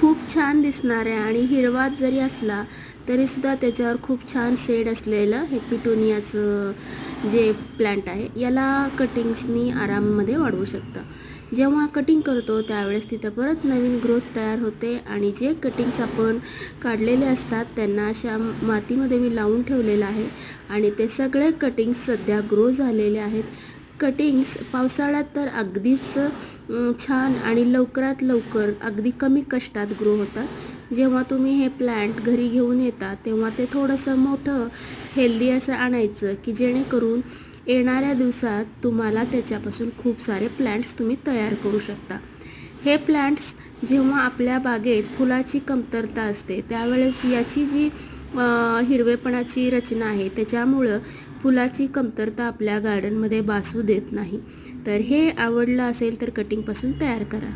खूप छान दिसणार आहे आणि हिरवाच जरी असला तरीसुद्धा त्याच्यावर खूप छान शेड असलेलं हे पिटोनियाचं जे प्लांट आहे याला कटिंग्सनी आराममध्ये वाढवू शकता. जेव्हा कटिंग करतो त्यावेळेस तिथं परत नवीन ग्रोथ तयार होते आणि जे कटिंग्स आपण काढलेले असतात त्यांना अशा मातीमध्ये मी लावून ठेवलेलं आहे आणि ते सगळे कटिंग्स सध्या ग्रो झालेले आहेत. कटिंग्स पावसाळ्यात तर अगदीच छान आणि लवकरात लवकर अगदी कमी कष्टात ग्रो होतात. जेव्हा तुम्ही हे प्लांट घरी घेऊन येता तेव्हा ते थोडंसं मोठं हेल्दी असं आणायचं की जेणेकरून येणाऱ्या दिवसात तुम्हाला त्याच्यापासून खूप सारे प्लांट्स तुम्ही तयार करू शकता. हे प्लांट्स जेव्हा आपल्या बागेत फुलाची कमतरता असते त्यावेळेस याची जी हिरवेपणाची रचना आहे त्याच्यामुळं फुलाची कमतरता आपल्या गार्डनमध्ये भासू देत नाही. तर हे आवडलं असेल तर कटिंगपासून तयार करा.